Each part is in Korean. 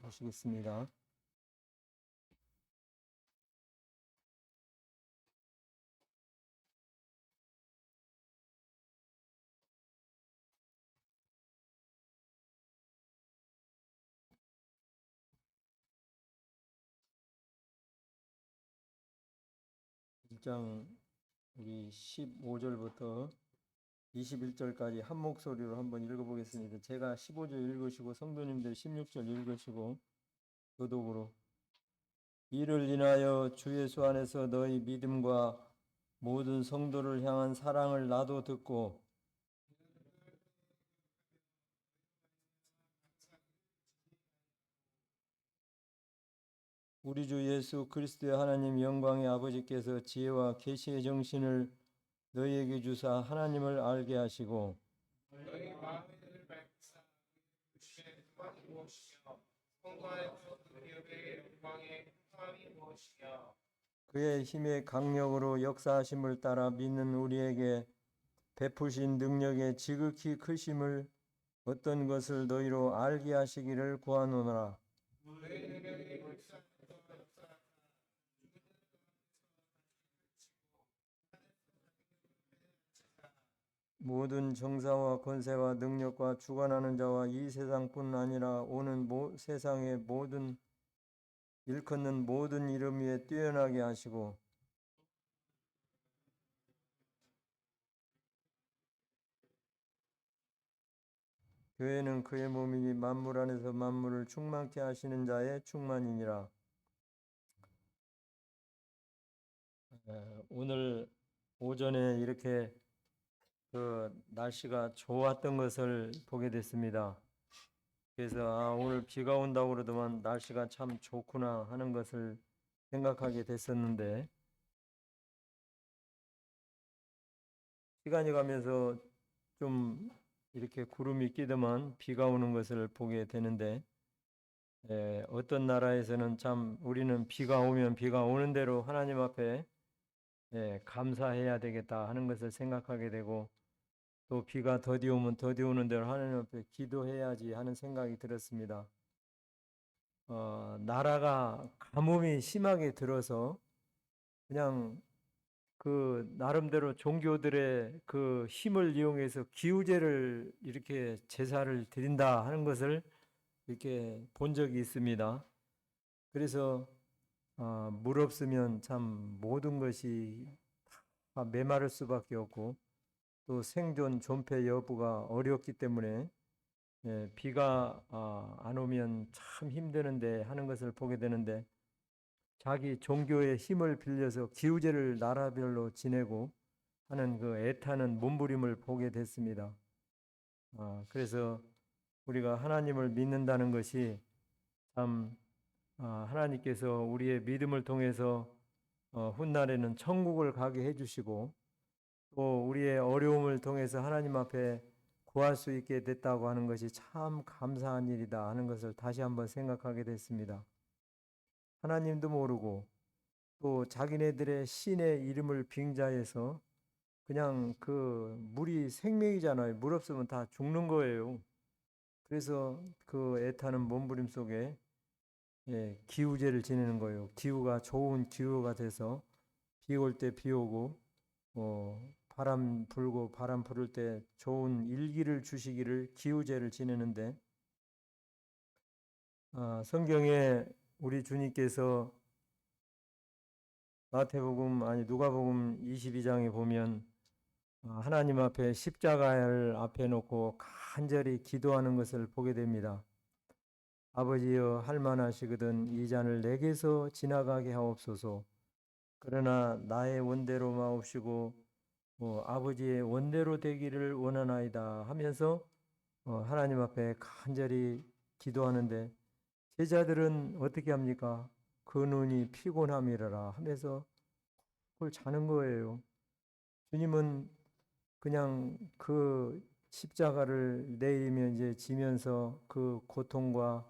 하시겠습니다. 일 장 우리 15절부터 21절까지 한 목소리로 한번 읽어보겠습니다. 제가 15절 읽으시고 성도님들 16절 읽으시고 교독으로 이를 인하여 주 예수 안에서 너희 믿음과 모든 성도를 향한 사랑을 나도 듣고 우리 주 예수 그리스도의 하나님 영광의 아버지께서 지혜와 계시의 정신을 너희에게 주사 하나님을 알게 하시고 너희 마음을 밝히사 주의 뜻이 무엇이며 성도 안에서 그리스도의 영광의 평안이 무엇이며 그의 힘의 강력으로 역사하심을 따라 믿는 우리에게 베푸신 능력의 지극히 크심을 어떤 것을 너희로 알게 하시기를 구하노라. 너희 능력이 불쌍해서 역사하사 모든 정사와 권세와 능력과 주관하는 자와 이 세상뿐 아니라 오는 세상의 모든 일컫는 모든 이름 위에 뛰어나게 하시고 교회는 그의 몸이니 만물 안에서 만물을 충만케 하시는 자의 충만이니라. 오늘 오전에 이렇게 날씨가 좋았던 것을 보게 됐습니다. 그래서 오늘 비가 온다고 그러더만 날씨가 참 좋구나 하는 것을 생각하게 됐었는데 시간이 가면서 좀 이렇게 구름이 끼더만 비가 오는 것을 보게 되는데 어떤 나라에서는 참 우리는 비가 오면 비가 오는 대로 하나님 앞에 감사해야 되겠다 하는 것을 생각하게 되고 또 비가 더디 오면 더디 오는 대로 하나님 앞에 기도해야지 하는 생각이 들었습니다. 나라가 가뭄이 심하게 들어서 그냥 그 나름대로 종교들의 그 힘을 이용해서 기우제를 이렇게 제사를 드린다 하는 것을 이렇게 본 적이 있습니다. 그래서 물 없으면 참 모든 것이 다 메마를 수밖에 없고 또 생존 존폐 여부가 어렵기 때문에 비가 안 오면 참 힘드는데 하는 것을 보게 되는데 자기 종교의 힘을 빌려서 기우제를 나라별로 지내고 하는 그 애타는 몸부림을 보게 됐습니다. 그래서 우리가 하나님을 믿는다는 것이 참 하나님께서 우리의 믿음을 통해서 훗날에는 천국을 가게 해주시고 또 우리의 어려움을 통해서 하나님 앞에 구할 수 있게 됐다고 하는 것이 참 감사한 일이다 하는 것을 다시 한번 생각하게 됐습니다. 하나님도 모르고 또 자기네들의 신의 이름을 빙자해서 그냥 그 물이 생명이잖아요. 물 없으면 다 죽는 거예요. 그래서 그 애타는 몸부림 속에 기우제를 지내는 거예요. 기후가 좋은 기후가 돼서 비 올 때 비 오고 바람 불고 바람 부를 때 좋은 일기를 주시기를 기우제를 지내는데 성경에 우리 주님께서 누가복음 22장에 보면 하나님 앞에 십자가를 앞에 놓고 간절히 기도하는 것을 보게 됩니다. 아버지여 할만하시거든 이 잔을 내게서 지나가게 하옵소서. 그러나 나의 원대로 마옵시고 아버지의 원대로 되기를 원하나이다 하면서 하나님 앞에 간절히 기도하는데 제자들은 어떻게 합니까? 그 눈이 피곤함이라 하면서 그걸 자는 거예요. 주님은 그냥 그 십자가를 내리면 이제 지면서 그 고통과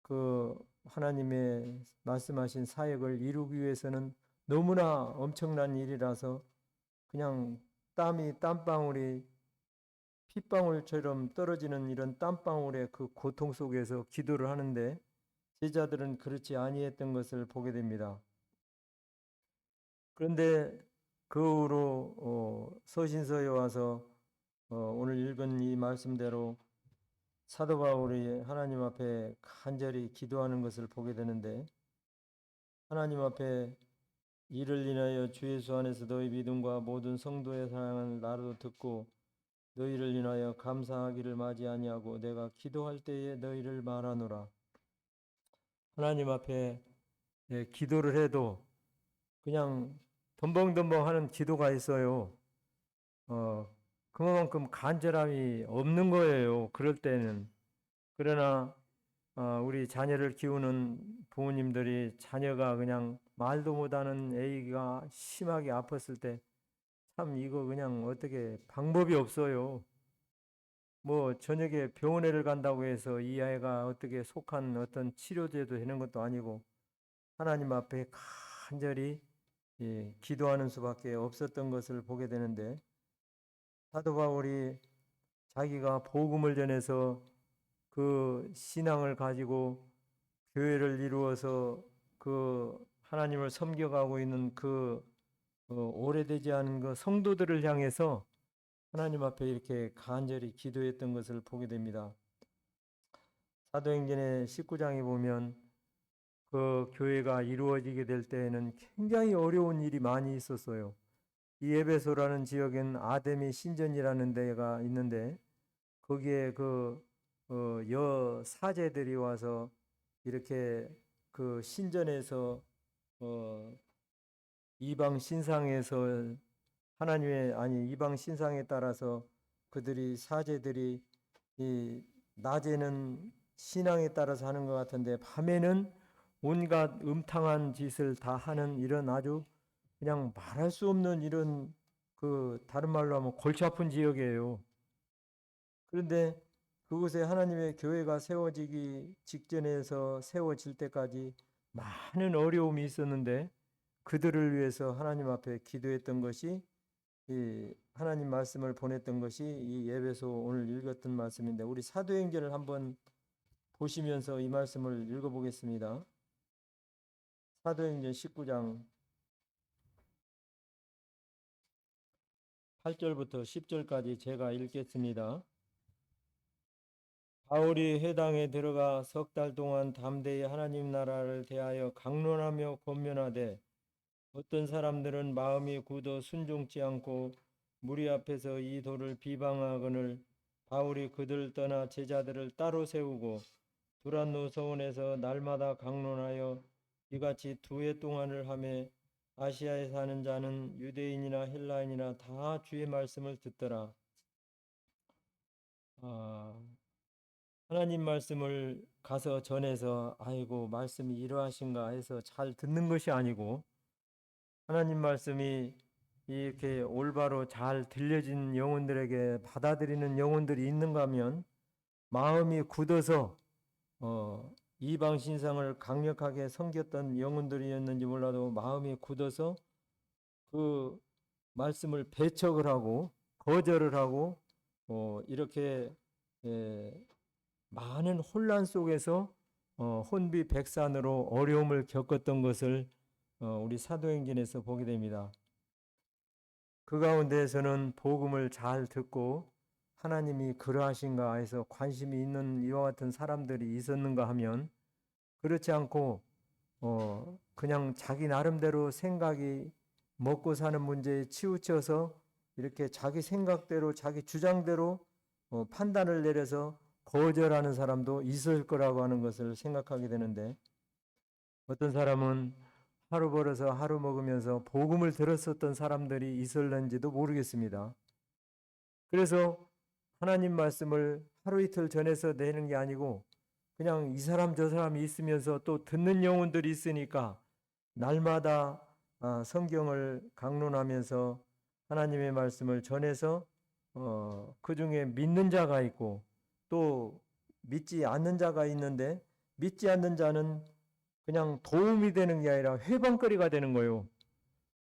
그 하나님의 말씀하신 사역을 이루기 위해서는 너무나 엄청난 일이라서 그냥 땀방울이 핏방울처럼 떨어지는 이런 땀방울의 그 고통 속에서 기도를 하는데 제자들은 그렇지 아니했던 것을 보게 됩니다. 그런데 그 후로 서신서에 와서 오늘 읽은 이 말씀대로 사도 바울이 하나님 앞에 간절히 기도하는 것을 보게 되는데, 하나님 앞에 이를 인하여 주 예수 안에서 너희 믿음과 모든 성도의 사랑을 나도 듣고 너희를 인하여 감사하기를 마지 아니하고 내가 기도할 때에 너희를 말하노라. 하나님 앞에 기도를 해도 그냥 덤벙덤벙 하는 기도가 있어요. 그만큼 간절함이 없는 거예요, 그럴 때는. 그러나 우리 자녀를 키우는 부모님들이 자녀가 그냥 말도 못하는 애가 심하게 아팠을 때 참 이거 그냥 어떻게 방법이 없어요. 뭐 저녁에 병원에를 간다고 해서 이 아이가 어떻게 속한 어떤 치료제도 되는 것도 아니고 하나님 앞에 간절히 기도하는 수밖에 없었던 것을 보게 되는데, 사도 바울이 자기가 복음을 전해서 그 신앙을 가지고 교회를 이루어서 그 하나님을 섬겨가고 있는 그 오래되지 않은 그 성도들을 향해서 하나님 앞에 이렇게 간절히 기도했던 것을 보게 됩니다. 사도행전의 19장에 보면 그 교회가 이루어지게 될 때에는 굉장히 어려운 일이 많이 있었어요. 이 에베소라는 지역엔 아데미 신전이라는 데가 있는데 거기에 여 사제들이 와서 이렇게 그 신전에서 이방 신상에서 이방 신상에 따라서 그들이 사제들이 이 낮에는 신앙에 따라서 하는 것 같은데 밤에는 온갖 음탕한 짓을 다 하는 이런 아주 그냥 말할 수 없는 이런 그 다른 말로 하면 골치 아픈 지역이에요. 그런데 그곳에 하나님의 교회가 세워지기 직전에서 세워질 때까지 많은 어려움이 있었는데 그들을 위해서 하나님 앞에 기도했던 것이 이 하나님 말씀을 보냈던 것이 이 에베소 오늘 읽었던 말씀인데, 우리 사도행전을 한번 보시면서 이 말씀을 읽어보겠습니다. 사도행전 19장 8절부터 10절까지 제가 읽겠습니다. 바울이 회당에 들어가 석 달 동안 담대히 하나님 나라를 대하여 강론하며 권면하되 어떤 사람들은 마음이 굳어 순종치 않고 무리 앞에서 이 도를 비방하거늘 바울이 그들을 떠나 제자들을 따로 세우고 두란노 서원에서 날마다 강론하여 이같이 2해 동안을 하며 아시아에 사는 자는 유대인이나 헬라인이나 다 주의 말씀을 듣더라. 하나님 말씀을 가서 전해서 아이고 말씀이 이러하신가 해서 잘 듣는 것이 아니고, 하나님 말씀이 이렇게 올바로 잘 들려진 영혼들에게 받아들이는 영혼들이 있는가 하면 마음이 굳어서 이방 신상을 강력하게 섬겼던 영혼들이었는지 몰라도 마음이 굳어서 그 말씀을 배척을 하고 거절을 하고 이렇게 많은 혼란 속에서 혼비백산으로 어려움을 겪었던 것을 우리 사도행전에서 보게 됩니다. 그 가운데에서는 복음을 잘 듣고 하나님이 그러하신가 해서 관심이 있는 이와 같은 사람들이 있었는가 하면 그렇지 않고 그냥 자기 나름대로 생각이 먹고 사는 문제에 치우쳐서 이렇게 자기 생각대로 자기 주장대로 판단을 내려서 거절하는 사람도 있을 거라고 하는 것을 생각하게 되는데, 어떤 사람은 하루 벌어서 하루 먹으면서 복음을 들었었던 사람들이 있을는지도 모르겠습니다. 그래서 하나님 말씀을 하루 이틀 전해서 내는 게 아니고 그냥 이 사람 저 사람이 있으면서 또 듣는 영혼들이 있으니까 날마다 성경을 강론하면서 하나님의 말씀을 전해서 그 중에 믿는 자가 있고 또 믿지 않는 자가 있는데, 믿지 않는 자는 그냥 도움이 되는 게 아니라 회방거리가 되는 거예요.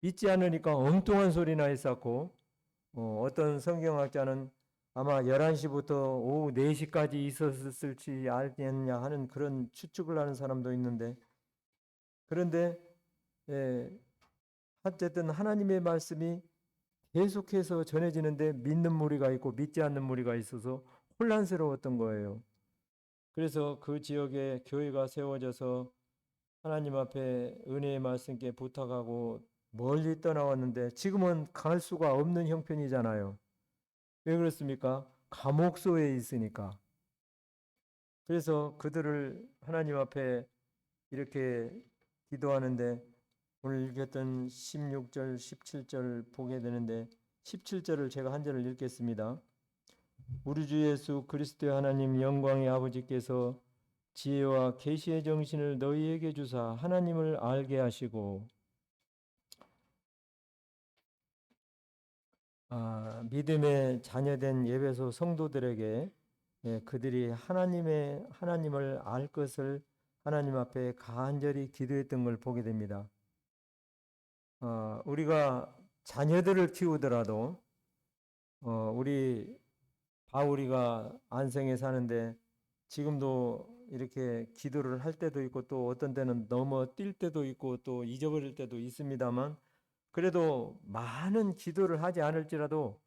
믿지 않으니까 엉뚱한 소리나 했었고 어떤 성경학자는 아마 11시부터 오후 4시까지 있었을지 알겠냐 하는 그런 추측을 하는 사람도 있는데, 그런데 예, 어쨌든 하나님의 말씀이 계속해서 전해지는데 믿는 무리가 있고 믿지 않는 무리가 있어서 혼란스러웠던 거예요. 그래서 그 지역에 교회가 세워져서 하나님 앞에 은혜의 말씀께 부탁하고 멀리 떠나왔는데, 지금은 갈 수가 없는 형편이잖아요. 왜 그렇습니까? 감옥소에 있으니까. 그래서 그들을 하나님 앞에 이렇게 기도하는데, 오늘 읽었던 16절, 17절 보게 되는데, 17절을 제가 한 절을 읽겠습니다. 우리 주 예수 그리스도의 하나님 영광의 아버지께서 지혜와 계시의 정신을 너희에게 주사 하나님을 알게 하시고, 믿음의 자녀된 예배소 성도들에게 그들이 하나님을 알 것을 하나님 앞에 간절히 기도했던 걸 보게 됩니다. 우리가 자녀들을 키우더라도 우리 바울이가 안생에 사는데 지금도 이렇게 기도를 할 때도 있고, 또 어떤 때는 넘어뛸 때도 있고 또 잊어버릴 때도 있습니다만, 그래도 많은 기도를 하지 않을지라도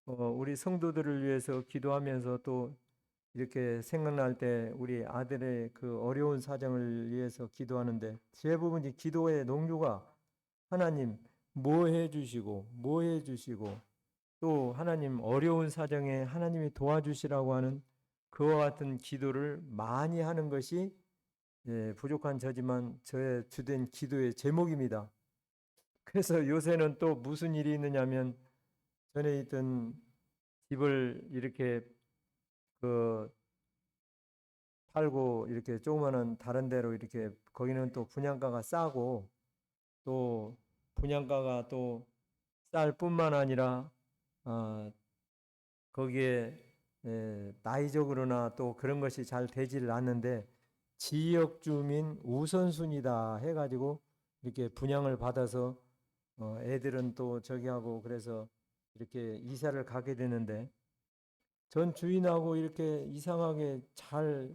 우리 성도들을 위해서 기도하면서, 또 이렇게 생각날 때 우리 아들의 그 어려운 사정을 위해서 기도하는데, 대부분 이 기도의 농류가 하나님 뭐 해주시고 뭐 해주시고, 또 하나님 어려운 사정에 하나님이 도와주시라고 하는 그와 같은 기도를 많이 하는 것이 부족한 저지만 저의 주된 기도의 제목입니다. 그래서 요새는 또 무슨 일이 있느냐면, 전에 있던 집을 이렇게 그 팔고 이렇게 조그마한 다른 데로, 이렇게 거기는 또 분양가가 싸고, 또 분양가가 또 쌀 뿐만 아니라 거기에 나이적으로나 또 그런 것이 잘 되질 않는데, 지역 주민 우선순위다 해가지고 이렇게 분양을 받아서 애들은 또 저기 하고, 그래서 이렇게 이사를 가게 되는데, 전 주인하고 이렇게 이상하게 잘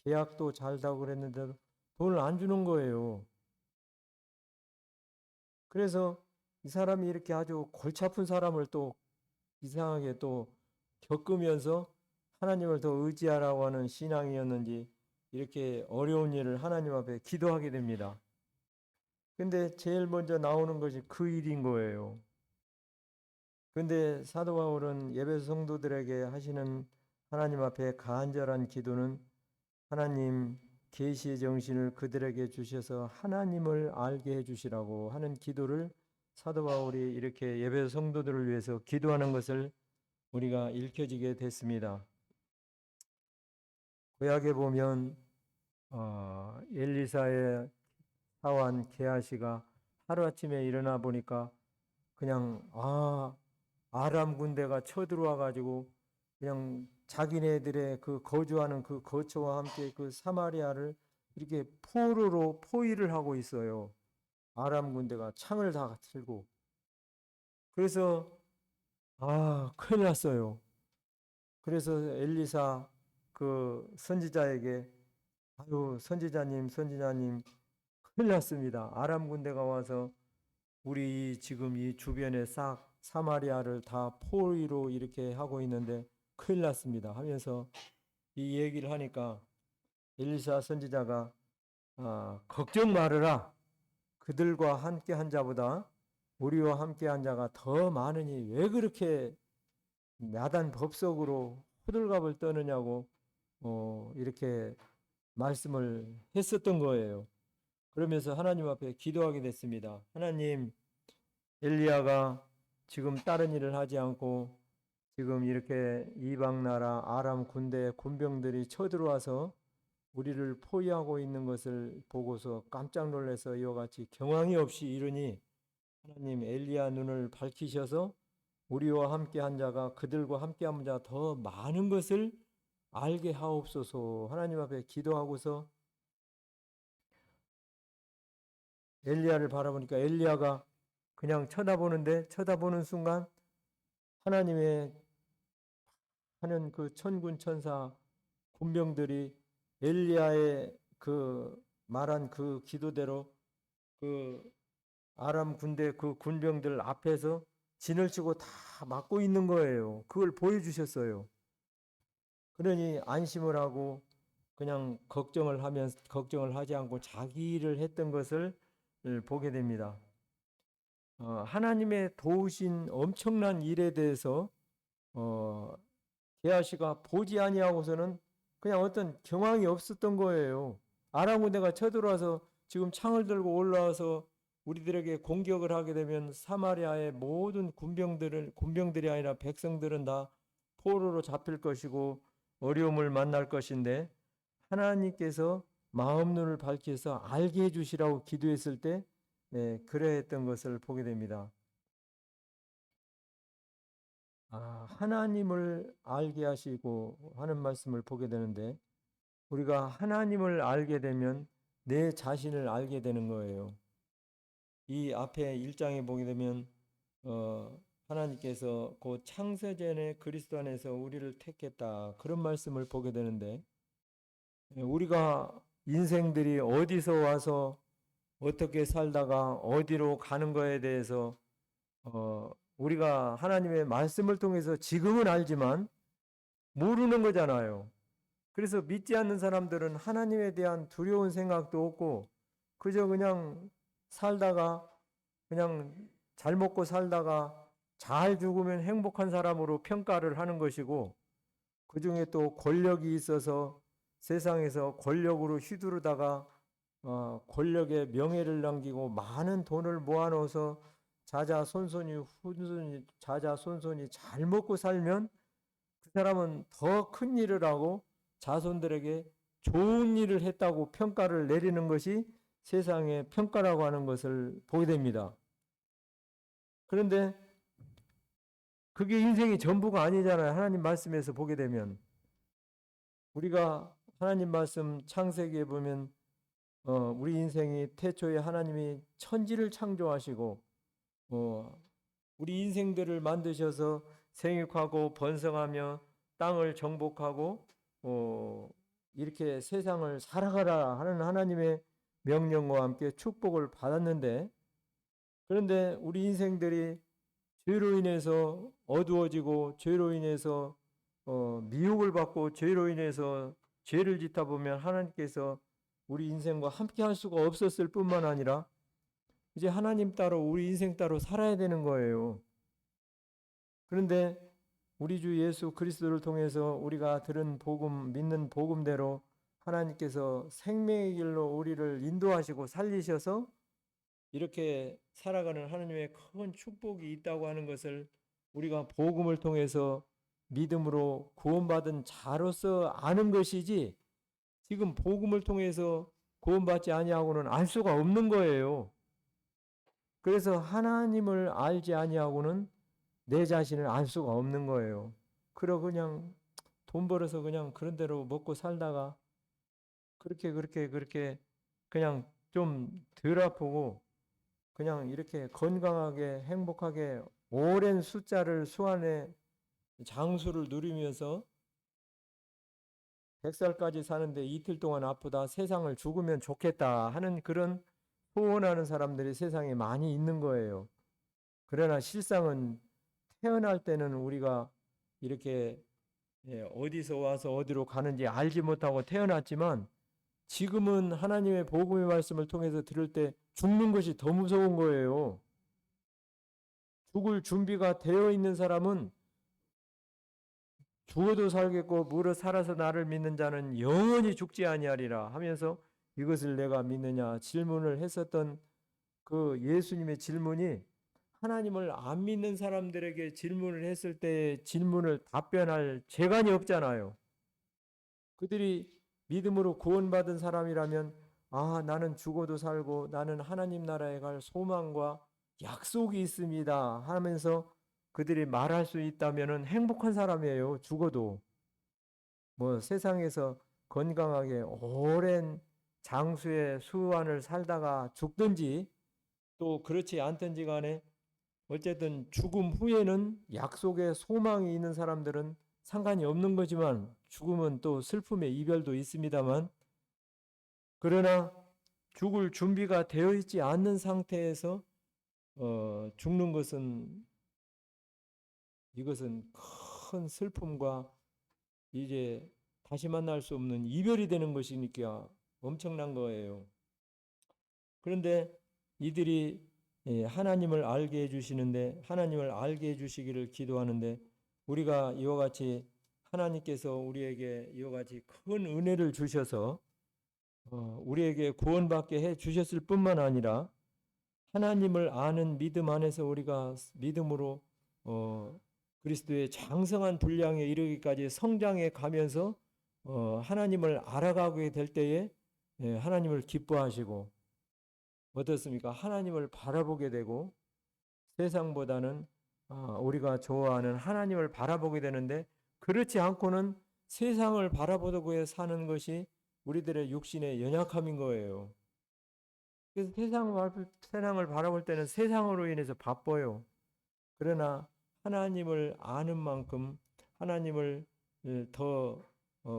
계약도 잘 다고 그랬는데 돈을 안 주는 거예요. 그래서 이 사람이 이렇게 아주 골치 아픈 사람을 또 이상하게 또 겪으면서 하나님을 더 의지하라고 하는 신앙이었는지 이렇게 어려운 일을 하나님 앞에 기도하게 됩니다. 근데 제일 먼저 나오는 것이 그 일인 거예요. 근데 사도 바울은 예배소 성도들에게 하시는 하나님 앞에 간절한 기도는, 하나님 계시의 정신을 그들에게 주셔서 하나님을 알게 해 주시라고 하는 기도를 사도 바울이 이렇게 예배소 성도들을 위해서 기도하는 것을 우리가 읽혀지게 됐습니다. 구약에 보면 엘리사의 사환 게하시가 하루아침에 일어나 보니까 그냥 아람 군대가 쳐들어와 가지고 그냥 자기네들의 그 거주하는 그 거처와 함께 그 사마리아를 이렇게 포위를 하고 있어요. 아람 군대가 창을 다 들고. 그래서 큰일 났어요. 그래서 엘리사 그 선지자에게, 아유 선지자님 큰일 났습니다. 아람 군대가 와서 우리 지금 이 주변에 싹 사마리아를 다 포위로 이렇게 하고 있는데 큰일 났습니다 하면서 이 얘기를 하니까, 엘리사 선지자가 걱정 말으라. 그들과 함께 한 자보다 우리와 함께 한 자가 더 많으니 왜 그렇게 야단 법석으로 호들갑을 떠느냐고 이렇게 말씀을 했었던 거예요. 그러면서 하나님 앞에 기도하게 됐습니다. 하나님, 엘리야가 지금 다른 일을 하지 않고 지금 이렇게 이방 나라 아람 군대 군병들이 쳐들어와서 우리를 포위하고 있는 것을 보고서 깜짝 놀라서 이와 같이 경황이 없이 이르니, 하나님 엘리야 눈을 밝히셔서 우리와 함께 한 자가 그들과 함께 한 자 더 많은 것을 알게 하옵소서 하나님 앞에 기도하고서 엘리야를 바라보니까, 엘리야가 그냥 쳐다보는 순간 하나님의 하는 그 천군 천사 군병들이 엘리야의 그 말한 그 기도대로 그 아람 군대 그 군병들 앞에서 진을 치고 다 막고 있는 거예요. 그걸 보여주셨어요. 그러니 안심을 하고 그냥 걱정을 하지 않고 자기 일을 했던 것을 보게 됩니다. 하나님의 도우신 엄청난 일에 대해서 게하시가 보지 아니하고서는 그냥 어떤 경황이 없었던 거예요. 아람 군대가 쳐들어와서 지금 창을 들고 올라와서 우리들에게 공격을 하게 되면 사마리아의 모든 군병들이 아니라 백성들은 다 포로로 잡힐 것이고 어려움을 만날 것인데, 하나님께서 마음 눈을 밝혀서 알게 해주시라고 기도했을 때 그래했던 것을 보게 됩니다. 하나님을 알게 하시고 하는 말씀을 보게 되는데, 우리가 하나님을 알게 되면 내 자신을 알게 되는 거예요. 이 앞에 1장에 보게 되면 하나님께서 그 창세전에 그리스도 안에서 우리를 택했다, 그런 말씀을 보게 되는데, 우리가 인생들이 어디서 와서 어떻게 살다가 어디로 가는 거에 대해서 우리가 하나님의 말씀을 통해서 지금은 알지만 모르는 거잖아요. 그래서 믿지 않는 사람들은 하나님에 대한 두려운 생각도 없고 그저 그냥 살다가 그냥 잘 먹고 살다가 잘 죽으면 행복한 사람으로 평가를 하는 것이고, 그 중에 또 권력이 있어서 세상에서 권력으로 휘두르다가 권력의 명예를 남기고 많은 돈을 모아놓아서 자자손손이 잘 먹고 살면 그 사람은 더 큰 일을 하고 자손들에게 좋은 일을 했다고 평가를 내리는 것이 세상의 평가라고 하는 것을 보게 됩니다. 그런데 그게 인생이 전부가 아니잖아요. 하나님 말씀에서 보게 되면 우리가 하나님 말씀 창세기에 보면 우리 인생이 태초에 하나님이 천지를 창조하시고 우리 인생들을 만드셔서 생육하고 번성하며 땅을 정복하고 이렇게 세상을 살아가라 하는 하나님의 명령과 함께 축복을 받았는데, 그런데 우리 인생들이 죄로 인해서 어두워지고 죄로 인해서 미혹을 받고 죄로 인해서 죄를 짓다 보면 하나님께서 우리 인생과 함께 할 수가 없었을 뿐만 아니라 이제 하나님 따로 우리 인생 따로 살아야 되는 거예요. 그런데 우리 주 예수 그리스도를 통해서 우리가 들은 복음, 믿는 복음대로 하나님께서 생명의 길로 우리를 인도하시고 살리셔서 이렇게 살아가는 하나님의 큰 축복이 있다고 하는 것을 우리가 복음을 통해서 믿음으로 구원받은 자로서 아는 것이지, 지금 복음을 통해서 구원받지 아니하고는 알 수가 없는 거예요. 그래서 하나님을 알지 아니하고는 내 자신을 알 수가 없는 거예요. 그러 그냥 돈 벌어서 그냥 그런 대로 먹고 살다가 그렇게 그냥 좀 덜 아프고 그냥 이렇게 건강하게 행복하게 오랜 숫자를 수안에 장수를 누리면서 100살까지 사는데 이틀 동안 아프다, 세상을 죽으면 좋겠다 하는 그런 소원하는 사람들이 세상에 많이 있는 거예요. 그러나 실상은 태어날 때는 우리가 이렇게 어디서 와서 어디로 가는지 알지 못하고 태어났지만, 지금은 하나님의 복음의 말씀을 통해서 들을 때 죽는 것이 더 무서운 거예요. 죽을 준비가 되어 있는 사람은 죽어도 살겠고 무릇 살아서 나를 믿는 자는 영원히 죽지 아니하리라 하면서 이것을 내가 믿느냐 질문을 했었던 그 예수님의 질문이, 하나님을 안 믿는 사람들에게 질문을 했을 때 질문을 답변할 재간이 없잖아요. 그들이 믿음으로 구원받은 사람이라면 나는 죽어도 살고 나는 하나님 나라에 갈 소망과 약속이 있습니다 하면서 그들이 말할 수 있다면 행복한 사람이에요. 죽어도 뭐 세상에서 건강하게 오랜 장수의 수완을 살다가 죽든지 또 그렇지 않든지 간에 어쨌든 죽음 후에는 약속의 소망이 있는 사람들은 상관이 없는 거지만 죽음은 또 슬픔의 이별도 있습니다만 그러나 죽을 준비가 되어 있지 않는 상태에서 죽는 것은 이것은 큰 슬픔과 이제 다시 만날 수 없는 이별이 되는 것이니까 엄청난 거예요. 그런데 이들이 하나님을 알게 해주시는데 하나님을 알게 해주시기를 기도하는데 우리가 이와 같이 하나님께서 우리에게 이와 같이 큰 은혜를 주셔서 우리에게 구원받게 해 주셨을 뿐만 아니라 하나님을 아는 믿음 안에서 우리가 믿음으로 그리스도의 장성한 분량에 이르기까지 성장해 가면서 하나님을 알아가게 될 때에 하나님을 기뻐하시고 어떻습니까? 하나님을 바라보게 되고 세상보다는 우리가 좋아하는 하나님을 바라보게 되는데 그렇지 않고는 세상을 바라보고 사는 것이 우리들의 육신의 연약함인 거예요. 그래서 세상을 바라볼 때는 세상으로 인해서 바빠요. 그러나 하나님을 아는 만큼 하나님을 더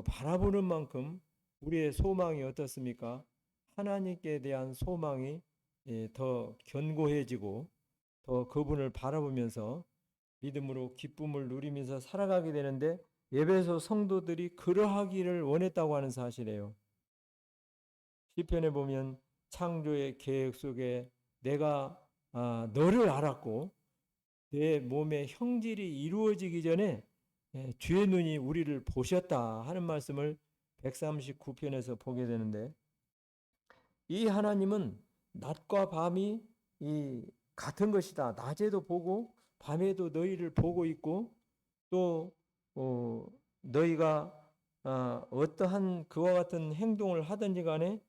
바라보는 만큼 우리의 소망이 어떻습니까? 하나님께 대한 소망이 더 견고해지고 더 그분을 바라보면서 믿음으로 기쁨을 누리면서 살아가게 되는데 에베소 성도들이 그러하기를 원했다고 하는 사실이에요. 시편에 보면 창조의 계획 속에 내가 너를 알았고 내 몸의 형질이 이루어지기 전에 주의 눈이 우리를 보셨다 하는 말씀을 139편에서 보게 되는데 이 하나님은 낮과 밤이 같은 것이다. 낮에도 보고 밤에도 너희를 보고 있고 또 너희가 어떠한 그와 같은 행동을 하든지 간에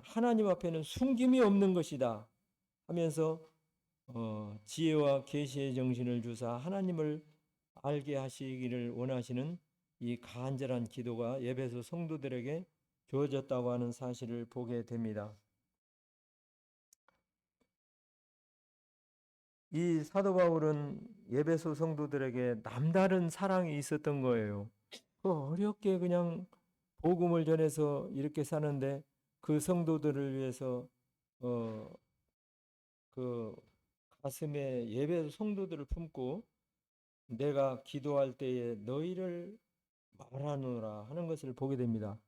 하나님 앞에는 숨김이 없는 것이다 하면서 지혜와 계시의 정신을 주사 하나님을 알게 하시기를 원하시는 이 간절한 기도가 에베소 성도들에게 주어졌다고 하는 사실을 보게 됩니다. 이 사도 바울은 에베소 성도들에게 남다른 사랑이 있었던 거예요. 어렵게 그냥 복음을 전해서 이렇게 사는데 그 성도들을 위해서 그 가슴에 예배 성도들을 품고 내가 기도할 때에 너희를 말하노라 하는 것을 보게 됩니다.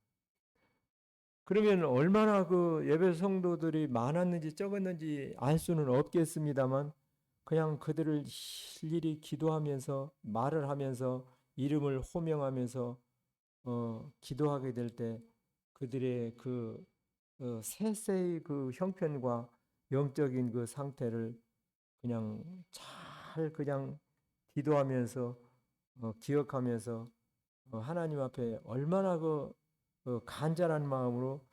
그러면 얼마나 그 예배 성도들이 많았는지 적었는지 알 수는 없겠습니다만 그냥 그들을 일일이 기도하면서 말을 하면서 이름을 호명하면서 기도하게 될 때 그들의 그 세세의 그 형편과 영적인 그 상태를 그냥 잘 그냥 기도하면서 기억하면서 하나님 앞에 얼마나 간절한 마음으로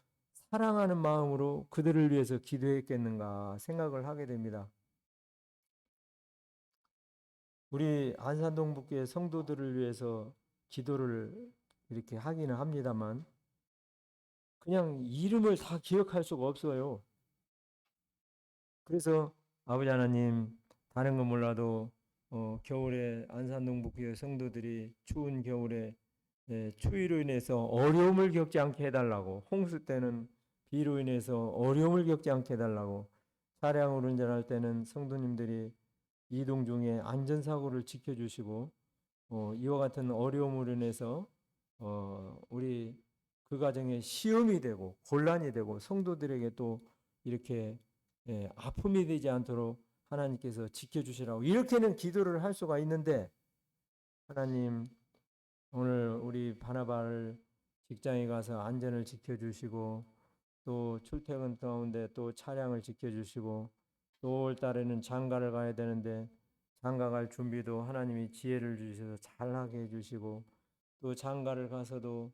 사랑하는 마음으로 그들을 위해서 기도했겠는가 생각을 하게 됩니다. 우리 안산동북교회 성도들을 위해서 기도를 이렇게 하기는 합니다만 그냥 이름을 다 기억할 수가 없어요. 그래서 아버지 하나님 다른 건 몰라도 겨울에 안산동북교회 성도들이 추운 겨울에 추위로 인해서 어려움을 겪지 않게 해달라고 홍수 때는 비로 인해서 어려움을 겪지 않게 해달라고 차량을 운전할 때는 성도님들이 이동 중에 안전사고를 지켜주시고 이와 같은 어려움으로 인해서 우리 그 가정에 시험이 되고 곤란이 되고 성도들에게 또 이렇게 아픔이 되지 않도록 하나님께서 지켜주시라고 이렇게는 기도를 할 수가 있는데 하나님 오늘 우리 바나바를 직장에 가서 안전을 지켜주시고 또 출퇴근 가운데 또 차량을 지켜주시고 또 올 달에는 장가를 가야 되는데 장가 갈 준비도 하나님이 지혜를 주셔서 잘하게 해주시고 또 장가를 가서도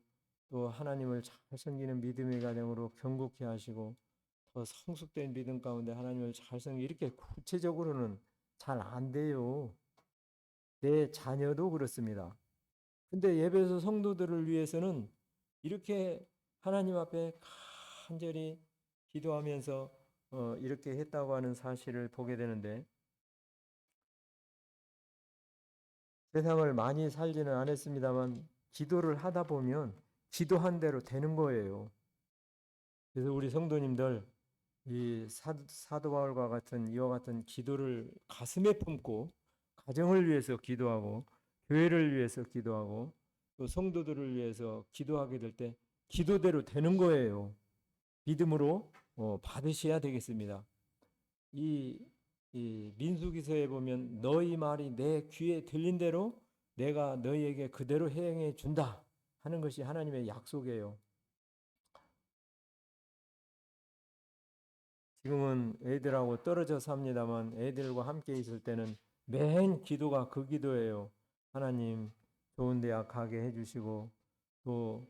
또 하나님을 잘 섬기는 믿음의 가정으로 경고케 하시고 더 성숙된 믿음 가운데 하나님을 잘 섬기 이렇게 구체적으로는 잘 안 돼요. 내 자녀도 그렇습니다. 근데 예배소 성도들을 위해서는 이렇게 하나님 앞에 간절히 기도하면서 이렇게 했다고 하는 사실을 보게 되는데 세상을 많이 살지는 않았습니다만 기도를 하다 보면 기도한 대로 되는 거예요. 그래서 우리 성도님들 이 사도 바울과 같은 이와 같은 기도를 가슴에 품고 가정을 위해서 기도하고 교회를 위해서 기도하고 또 성도들을 위해서 기도하게 될 때 기도대로 되는 거예요. 믿음으로 받으셔야 되겠습니다. 이 민수기서에 보면 너희 말이 내 귀에 들린 대로 내가 너희에게 그대로 행해 준다 하는 것이 하나님의 약속이에요. 지금은 애들하고 떨어져 삽니다만 애들과 함께 있을 때는 매일 기도가 그 기도예요. 하나님 좋은 대학 가게 해주시고 또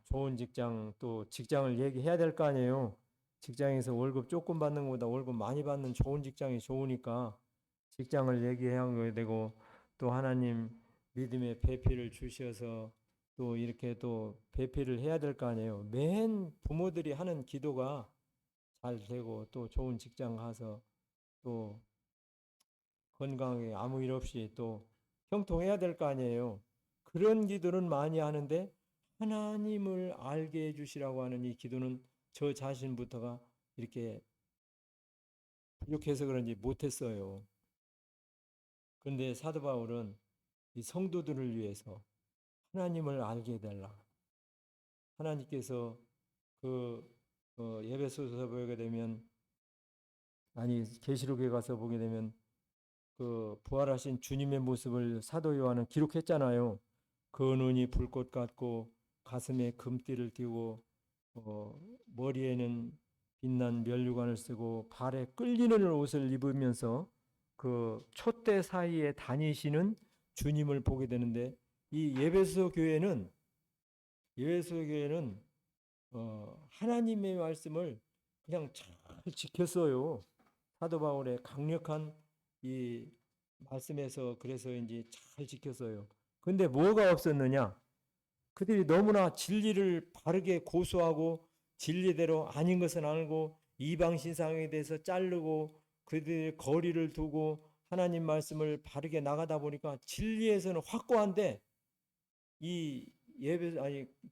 좋은 직장 또 직장을 얘기해야 될 거 아니에요. 직장에서 월급 조금 받는 것보다 월급 많이 받는 좋은 직장이 좋으니까 직장을 얘기해야 되고 또 하나님 믿음의 배필을 주셔서 또 이렇게 또 배필을 해야 될 거 아니에요. 맨 부모들이 하는 기도가 잘 되고 또 좋은 직장 가서 또 건강하게 아무 일 없이 또 형통해야 될 거 아니에요. 그런 기도는 많이 하는데 하나님을 알게 해주시라고 하는 이 기도는 저 자신부터가 이렇게 부족해서 그런지 못했어요. 그런데 사도 바울은 이 성도들을 위해서 하나님을 알게 해달라. 하나님께서 그 에베소서 보게 되면 아니 계시록에 가서 보게 되면 그 부활하신 주님의 모습을 사도 요한은 기록했잖아요. 그 눈이 불꽃 같고 가슴에 금띠를 띠고 머리에는 빛난 면류관을 쓰고 발에 끌리는 옷을 입으면서 그 촛대 사이에 다니시는 주님을 보게 되는데 이 예배소 교회는 하나님의 말씀을 그냥 잘 지켰어요. 사도 바울의 강력한 이 말씀에서 그래서인지 잘 지켰어요. 근데 뭐가 없었느냐? 그들이 너무나 진리를 바르게 고수하고 진리대로 아닌 것은 알고 이방 신상에 대해서 자르고 그들의 거리를 두고 하나님 말씀을 바르게 나가다 보니까 진리에서는 확고한데 이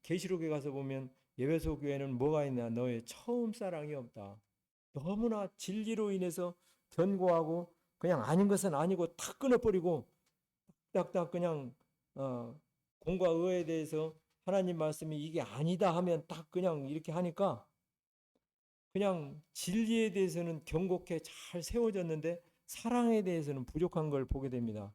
계시록에 가서 보면 예배소 교회는 뭐가 있냐? 너의 처음 사랑이 없다. 너무나 진리로 인해서 견고하고 그냥 아닌 것은 아니고 탁 끊어버리고 딱딱 그냥 공과 의에 대해서 하나님 말씀이 이게 아니다 하면 딱 그냥 이렇게 하니까 그냥 진리에 대해서는 견고하게 잘 세워졌는데 사랑에 대해서는 부족한 걸 보게 됩니다.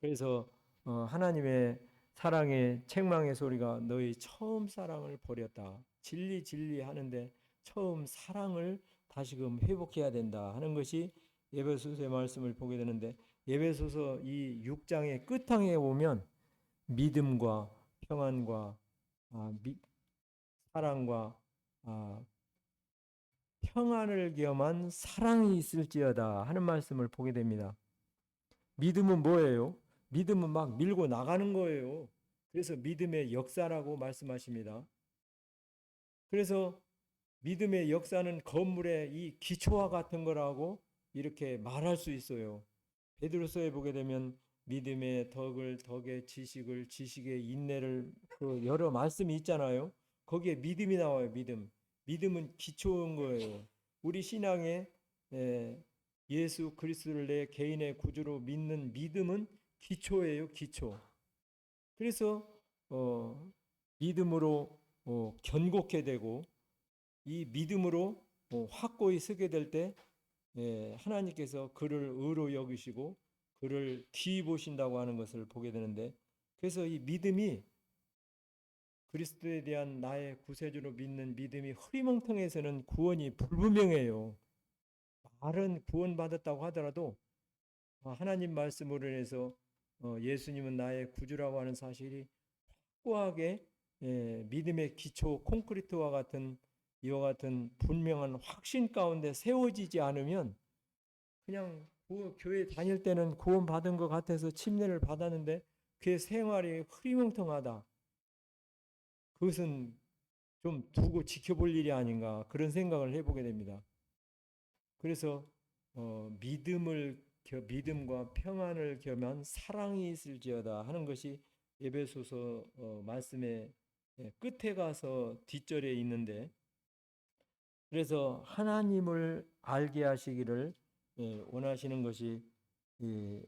그래서 하나님의 사랑의 책망의 소리가 너희 처음 사랑을 버렸다. 진리 하는데 처음 사랑을 다시금 회복해야 된다 하는 것이 에베소서의 말씀을 보게 되는데 에베소서 이 6장의 끝항에 보면 믿음과 평안과 사랑과 평안을 겸한 사랑이 있을지어다 하는 말씀을 보게 됩니다. 믿음은 뭐예요? 믿음은 막 밀고 나가는 거예요. 그래서 믿음의 역사라고 말씀하십니다. 그래서 믿음의 역사는 건물의 이 기초와 같은 거라고 이렇게 말할 수 있어요. 베드로서에 보게 되면 믿음의 덕의 지식을 지식의 인내를 그 여러 말씀이 있잖아요. 거기에 믿음이 나와요. 믿음은 기초인 거예요. 우리 신앙에 예수 그리스도를 내 개인의 구주로 믿는 믿음은 기초예요. 기초. 그래서 믿음으로 견고케 되고 이 믿음으로 확고히 서게 될 때 하나님께서 그를 의로 여기시고 그를 귀히 보신다고 하는 것을 보게 되는데 그래서 이 믿음이 그리스도에 대한 나의 구세주로 믿는 믿음이 흐리멍텅해서는 구원이 불분명해요. 말은 구원받았다고 하더라도 하나님 말씀으로 인해서 예수님은 나의 구주라고 하는 사실이 확고하게 믿음의 기초 콘크리트와 같은 이와 같은 분명한 확신 가운데 세워지지 않으면 그냥 교회 다닐 때는 구원받은 것 같아서 침례를 받았는데 그의 생활이 흐리멍텅하다. 그것은 좀 두고 지켜볼 일이 아닌가 그런 생각을 해보게 됩니다. 그래서 믿음을 믿음과 평안을 겸한 사랑이 있을지어다 하는 것이 에베소서 말씀의 끝에 가서 뒷절에 있는데, 그래서 하나님을 알게 하시기를 원하시는 것이 이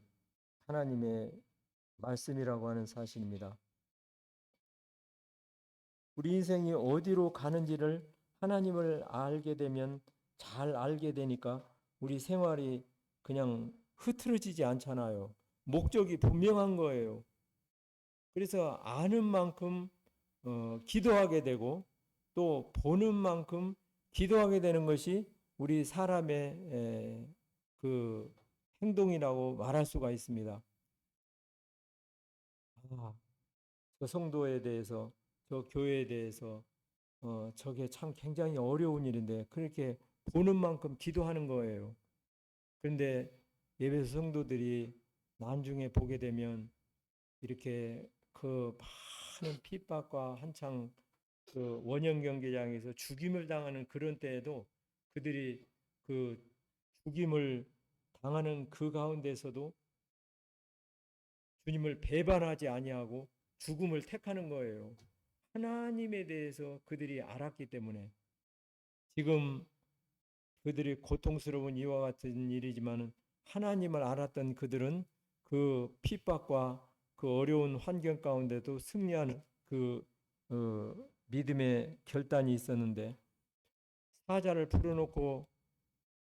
하나님의 말씀이라고 하는 사실입니다. 우리 인생이 어디로 가는지를 하나님을 알게 되면, 잘 알게 되니까 우리 생활이 그냥 흐트러지지 않잖아요. 목적이 분명한 거예요. 그래서 아는 만큼 기도하게 되고, 또 보는 만큼 기도하게 되는 것이 우리 사람의 그 행동이라고 말할 수가 있습니다. 저 성도에 대해서, 저 교회에 대해서 저게 참 굉장히 어려운 일인데 그렇게 보는 만큼 기도하는 거예요. 그런데 예배소 성도들이 나중에 보게 되면 이렇게 그 많은 핍박과 한창 그 원형 경기장에서 죽임을 당하는 그런 때에도 그들이 그 죽임을 당하는 그 가운데서도 주님을 배반하지 아니하고 죽음을 택하는 거예요. 하나님에 대해서 그들이 알았기 때문에. 지금 그들이 고통스러운 이와 같은 일이지만 하나님을 알았던 그들은 그 핍박과 그 어려운 환경 가운데도 승리하는 그 믿음의 결단이 있었는데, 사자를 풀어놓고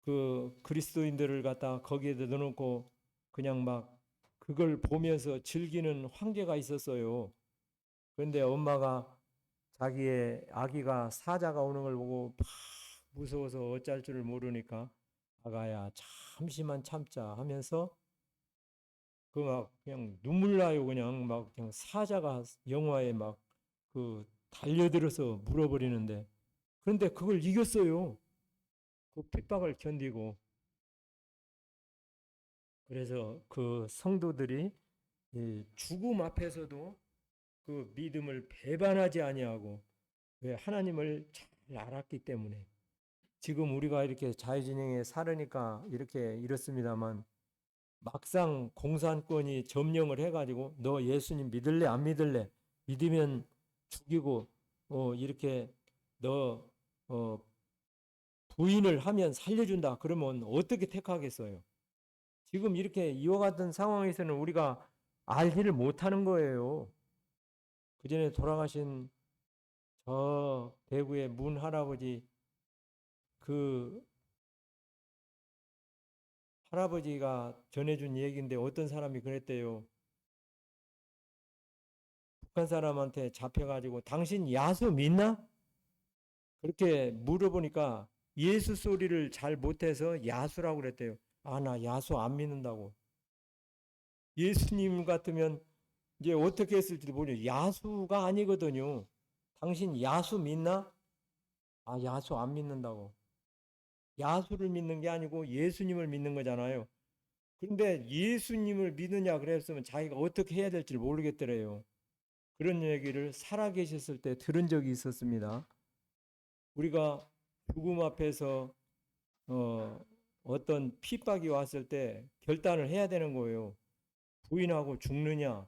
그 그리스도인들을 갖다 거기에다 넣어놓고 그냥 막 그걸 보면서 즐기는 황제가 있었어요. 그런데 엄마가 자기의 아기가 사자가 오는 걸 보고 막 무서워서 어쩔 줄을 모르니까, 아가야 잠시만 참자 하면서 그 막 그냥 눈물 나요. 그냥 사자가 영화에 막 그 달려들어서 물어버리는데, 그런데 그걸 이겼어요. 그 핍박을 견디고. 그래서 그 성도들이 죽음 앞에서도 그 믿음을 배반하지 아니하고, 왜 하나님을 잘 알았기 때문에. 지금 우리가 이렇게 자유진영에 살으니까 이렇게 이렇습니다만, 막상 공산권이 점령을 해가지고 너 예수님 믿을래 안 믿을래, 믿으면 죽이고 이렇게 너 부인을 하면 살려준다 그러면 어떻게 택하겠어요? 지금 이렇게 이와 같은 상황에서는 우리가 알지를 못하는 거예요. 그 전에 돌아가신 저 대구의 문 할아버지, 그 할아버지가 전해준 얘기인데 어떤 사람이 그랬대요. 북한 사람한테 잡혀가지고 당신 야수 믿나? 그렇게 물어보니까 예수 소리를 잘 못해서 야수라고 그랬대요. 아, 나 야수 안 믿는다고. 예수님 같으면 이제 어떻게 했을지도 모르죠. 야수가 아니거든요. 당신 야수 믿나? 아, 야수 안 믿는다고. 야수를 믿는 게 아니고 예수님을 믿는 거잖아요. 그런데 예수님을 믿느냐 그랬으면 자기가 어떻게 해야 될지 모르겠더래요. 그런 얘기를 살아계셨을 때 들은 적이 있었습니다. 우리가 죽음 앞에서 어떤 핍박이 왔을 때 결단을 해야 되는 거예요. 부인하고 죽느냐,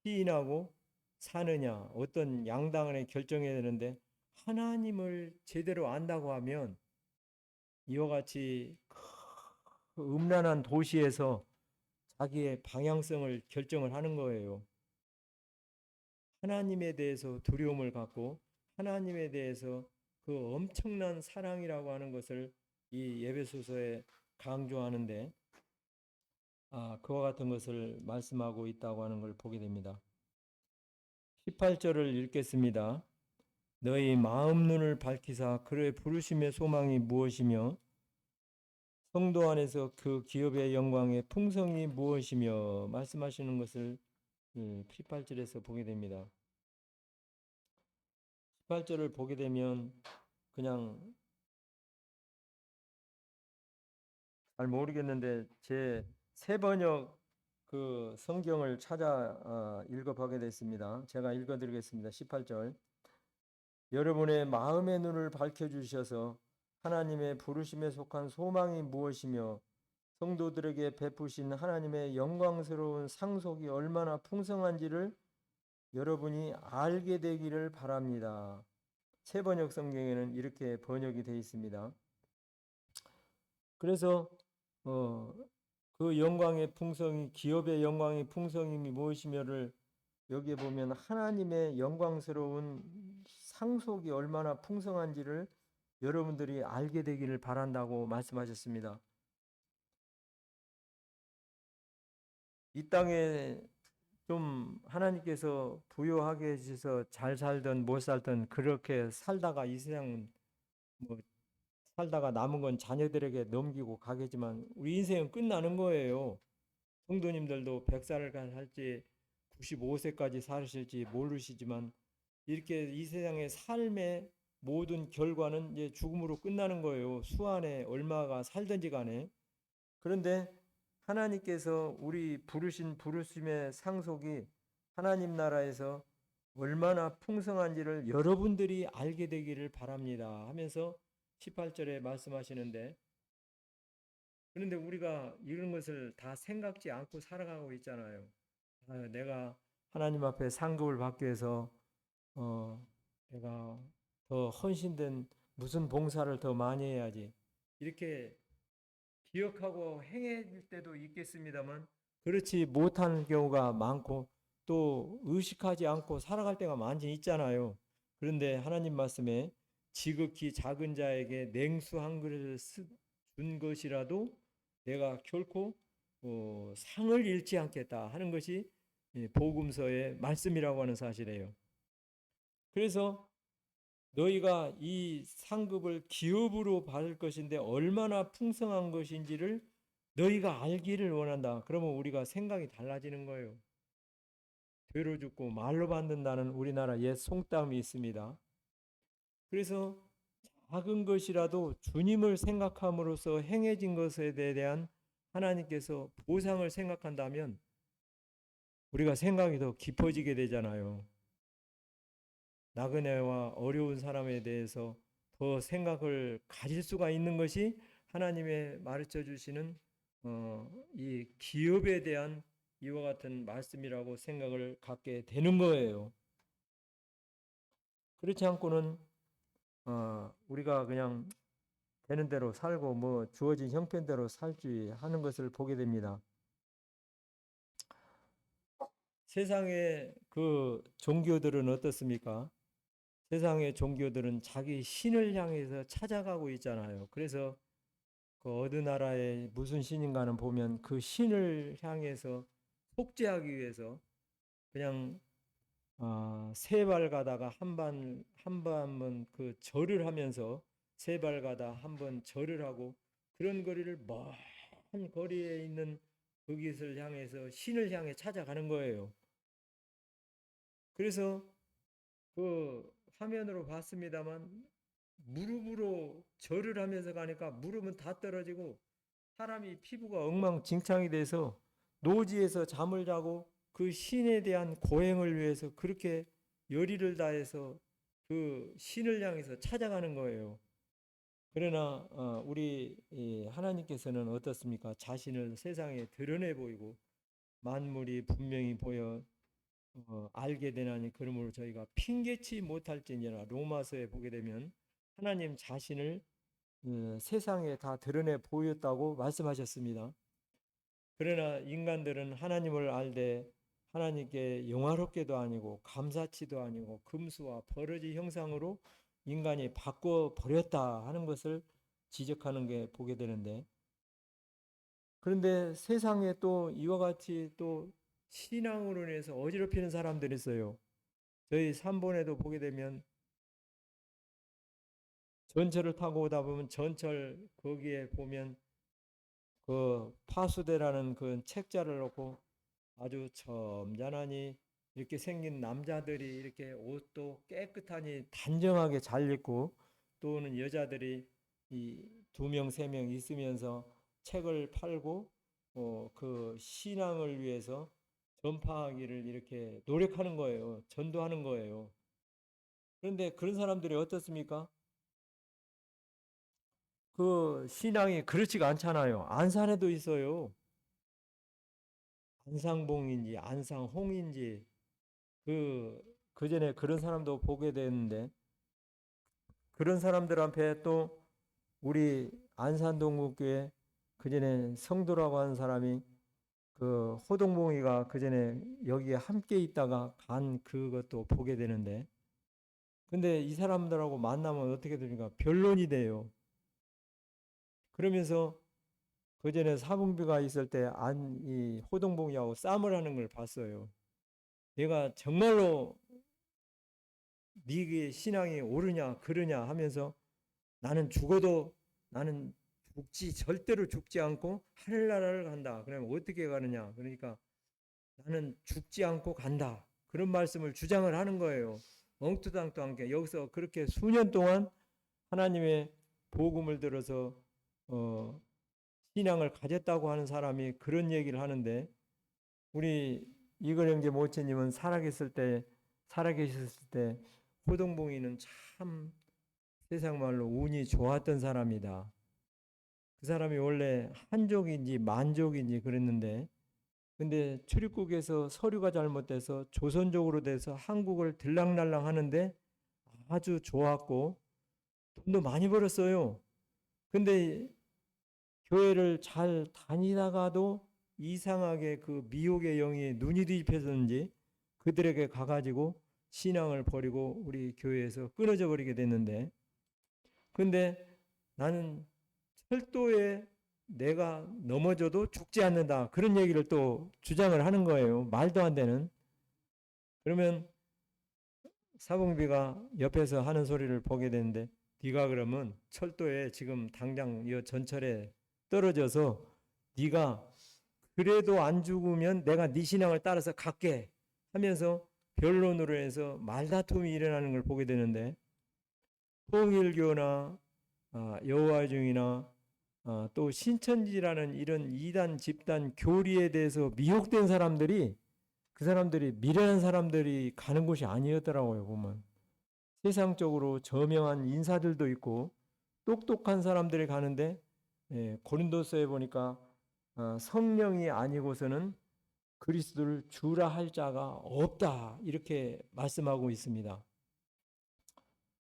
피인하고 사느냐, 어떤 양당을 결정해야 되는데, 하나님을 제대로 안다고 하면 이와 같이 그 음란한 도시에서 자기의 방향성을 결정을 하는 거예요. 하나님에 대해서 두려움을 갖고 하나님에 대해서 그 엄청난 사랑이라고 하는 것을 이 에베소서에 강조하는데, 그와 같은 것을 말씀하고 있다고 하는 걸 보게 됩니다. 18절을 읽겠습니다. 너희 마음 눈을 밝히사 그의 부르심의 소망이 무엇이며 성도 안에서 그 기업의 영광의 풍성이 무엇이며 말씀하시는 것을 18절에서 보게 됩니다. 18절을 보게 되면 그냥 잘 모르겠는데 제 새 번역 그 성경을 찾아 읽어보게 됐습니다. 제가 읽어드리겠습니다. 18절. 여러분의 마음의 눈을 밝혀주셔서 하나님의 부르심에 속한 소망이 무엇이며 성도들에게 베푸신 하나님의 영광스러운 상속이 얼마나 풍성한지를 여러분이 알게 되기를 바랍니다. 새 번역 성경에는 이렇게 번역이 되어 있습니다. 그래서 그 영광의 풍성이, 기업의 영광의 풍성이 무엇이며를 여기에 보면 하나님의 영광스러운 상속이 얼마나 풍성한지를 여러분들이 알게 되기를 바란다고 말씀하셨습니다. 이 땅에 좀 하나님께서 부유하게 해주셔서 잘 살든 못 살든 그렇게 살다가 이 세상 뭐 살다가 남은 건 자녀들에게 넘기고 가겠지만 우리 인생은 끝나는 거예요. 성도님들도 100살을 살지 95세까지 사실지 모르시지만 이렇게 이 세상의 삶의 모든 결과는 이제 죽음으로 끝나는 거예요. 수안에 얼마가 살든지 간에. 그런데 하나님께서 우리 부르신 부르심의 상속이 하나님 나라에서 얼마나 풍성한지를 여러분들이 알게 되기를 바랍니다 하면서 18절에 말씀하시는데, 그런데 우리가 이런 것을 다 생각지 않고 살아가고 있잖아요. 내가 하나님 앞에 상급을 받기 위해서 내가 더 헌신된 무슨 봉사를 더 많이 해야지, 이렇게 기억하고 행할 때도 있겠습니다만 그렇지 못하는 경우가 많고 또 의식하지 않고 살아갈 때가 많이 있잖아요. 그런데 하나님 말씀에 지극히 작은 자에게 냉수 한 그릇을 준 것이라도 내가 결코 상을 잃지 않겠다 하는 것이 복음서의 말씀이라고 하는 사실이에요. 그래서 너희가 이 상급을 기업으로 받을 것인데 얼마나 풍성한 것인지를 너희가 알기를 원한다. 그러면 우리가 생각이 달라지는 거예요. 죄로 죽고 말로 받는다는 우리나라 옛 송담이 있습니다. 그래서 작은 것이라도 주님을 생각함으로써 행해진 것에 대한 하나님께서 보상을 생각한다면 우리가 생각이 더 깊어지게 되잖아요. 나그네와 어려운 사람에 대해서 더 생각을 가질 수가 있는 것이 하나님의 가르쳐 주시는 이 기업에 대한 이와 같은 말씀이라고 생각을 갖게 되는 거예요. 그렇지 않고는 우리가 그냥 되는 대로 살고 뭐 주어진 형편대로 살지 하는 것을 보게 됩니다. 세상의 그 종교들은 어떻습니까? 세상의 종교들은 자기 신을 향해서 찾아가고 있잖아요. 그래서 그 어느 나라의 무슨 신인가는 보면 그 신을 향해서 속죄하기 위해서 그냥 세 발 가다가 한 번은 그 절을 하면서 세 발 가다 한 번 절을 하고 그런 거리를 먼 거리에 있는 그곳을 향해서 신을 향해 찾아가는 거예요. 그래서 그 화면으로 봤습니다만 무릎으로 절을 하면서 가니까 무릎은 다 떨어지고 사람이 피부가 엉망진창이 돼서 노지에서 잠을 자고 그 신에 대한 고행을 위해서 그렇게 열의를 다해서 그 신을 향해서 찾아가는 거예요. 그러나 우리 하나님께서는 어떻습니까? 자신을 세상에 드러내 보이고 만물이 분명히 보여 알게 되나니 그러므로 저희가 핑계치 못할지니라. 로마서에 보게 되면 하나님 자신을 세상에 다 드러내 보였다고 말씀하셨습니다. 그러나 인간들은 하나님을 알되 하나님께 영화롭게도 아니고 감사치도 아니고 금수와 버러지 형상으로 인간이 바꿔 버렸다 하는 것을 지적하는 게 보게 되는데, 그런데 세상에 또 이와 같이 또 신앙으로 인해서 어지럽히는 사람들이 있어요. 저희 산본에도 보게 되면 전철을 타고 오다 보면 전철 거기에 보면 그 파수대라는 그 책자를 놓고 아주 점잖으니 이렇게 생긴 남자들이 이렇게 옷도 깨끗하니 단정하게 잘 입고 또는 여자들이 이 2명, 3명 있으면서 책을 팔고 그 신앙을 위해서 전파하기를 이렇게 노력하는 거예요. 전도하는 거예요. 그런데 그런 사람들이 어떻습니까? 그 신앙이 그렇지가 않잖아요. 안산에도 있어요. 안상봉인지 안상홍인지 그 전에 그런 사람도 보게 됐는데, 그런 사람들 앞에 또 우리 안산동국교회 그 전에 성도라고 하는 사람이, 그 호동봉이가 그 전에 여기에 함께 있다가 간 그것도 보게 되는데, 근데 이 사람들하고 만나면 어떻게 됩니까? 변론이 돼요. 그러면서 그 전에 사분비가 있을 때 이 호동봉이하고 싸움을 하는 걸 봤어요. 얘가 정말로 네 신앙이 옳으냐 그러냐 하면서, 나는 절대로 죽지 않고 하늘나라를 간다. 그러면 어떻게 가느냐? 그러니까 나는 죽지 않고 간다. 그런 말씀을 주장을 하는 거예요. 엉뚱당뚱하게 여기서 그렇게 수년 동안 하나님의 복음을 들어서 신앙을 가졌다고 하는 사람이 그런 얘기를 하는데, 우리 이건 형제 모체님은 살아계셨을 때 호동봉이는 참 세상 말로 운이 좋았던 사람이다. 그 사람이 원래 한족인지 만족인지 그랬는데, 근데 출입국에서 서류가 잘못돼서 조선족으로 돼서 한국을 들락날락 하는데 아주 좋았고 돈도 많이 벌었어요. 근데 교회를 잘 다니다가도 이상하게 그 미혹의 영이 눈이 뒤집혀졌는지 그들에게 가가지고 신앙을 버리고 우리 교회에서 끊어져 버리게 됐는데, 근데 나는 철도에 내가 넘어져도 죽지 않는다. 그런 얘기를 또 주장을 하는 거예요. 말도 안 되는. 그러면 사봉비가 옆에서 하는 소리를 보게 되는데, 네가 그러면 철도에 지금 당장 이 전철에 떨어져서 네가 그래도 안 죽으면 내가 네 신앙을 따라서 갈게 하면서 변론으로 해서 말다툼이 일어나는 걸 보게 되는데, 통일교나 여호와 중이나 또 신천지라는 이런 이단 집단 교리에 대해서 미혹된 사람들이, 그 사람들이 미련한 사람들이 가는 곳이 아니었더라고요. 보면 세상적으로 저명한 인사들도 있고 똑똑한 사람들이 가는데, 고린도서에 보니까 성령이 아니고서는 그리스도를 주라 할 자가 없다 이렇게 말씀하고 있습니다.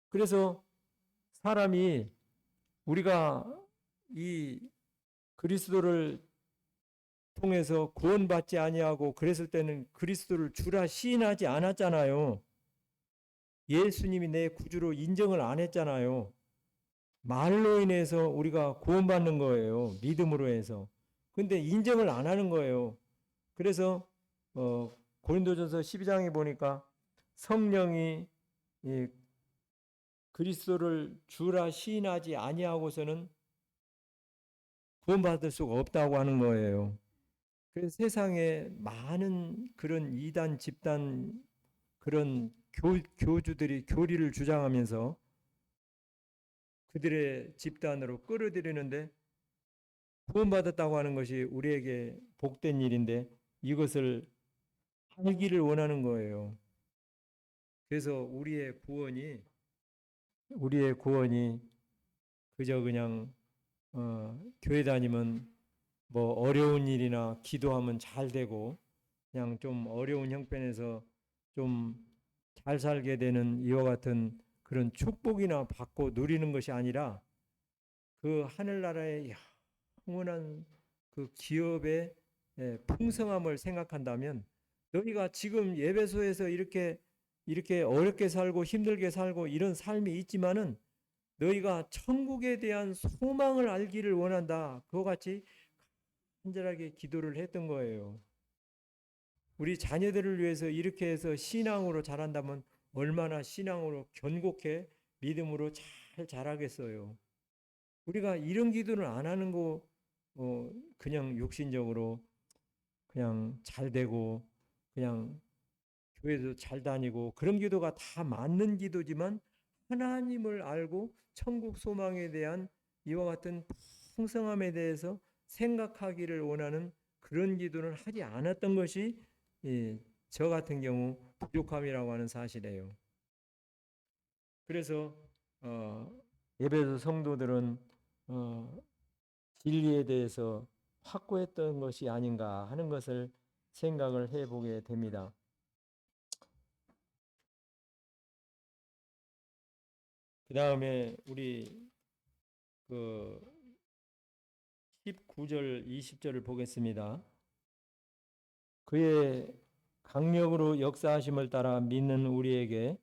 그래서 사람이, 우리가 이 그리스도를 통해서 구원받지 아니하고 그랬을 때는 그리스도를 주라 시인하지 않았잖아요. 예수님이 내 구주로 인정을 안 했잖아요. 말로 인해서 우리가 구원받는 거예요. 믿음으로 해서. 근데 인정을 안 하는 거예요. 그래서 고린도전서 12장에 보니까 성령이 그리스도를 주라 시인하지 아니하고서는 구원받을 수가 없다고 하는 거예요. 그래서 세상에 많은 그런 이단 집단 그런 교주들이 교리를 주장하면서 그들의 집단으로 끌어들이는데, 구원받았다고 하는 것이 우리에게 복된 일인데 이것을 알기를 원하는 거예요. 그래서 우리의 구원이 그저 그냥 교회 다니면 뭐 어려운 일이나 기도하면 잘 되고, 그냥 좀 어려운 형편에서 좀 잘 살게 되는 이와 같은 그런 축복이나 받고 누리는 것이 아니라, 그 하늘나라의 영원한 그 기업의 풍성함을 생각한다면, 너희가 지금 예배소에서 이렇게 어렵게 살고 힘들게 살고 이런 삶이 있지만은 너희가 천국에 대한 소망을 알기를 원한다. 그와 같이 간절하게 기도를 했던 거예요. 우리 자녀들을 위해서 이렇게 해서 신앙으로 자란다면 얼마나 신앙으로 견고해 믿음으로 잘 자라겠어요. 우리가 이런 기도를 안 하는 거 그냥 육신적으로 그냥 잘 되고 그냥 교회도 잘 다니고 그런 기도가 다 맞는 기도지만, 하나님을 알고 천국 소망에 대한 이와 같은 풍성함에 대해서 생각하기를 원하는 그런 기도를 하지 않았던 것이 저 같은 경우 부족함이라고 하는 사실이에요. 그래서 예배소 성도들은 진리에 대해서 확고했던 것이 아닌가 하는 것을 생각을 해보게 됩니다. 그 다음에 우리 그 19절, 20절을 보겠습니다. 그의 강력으로 역사하심을 따라 믿는 우리에게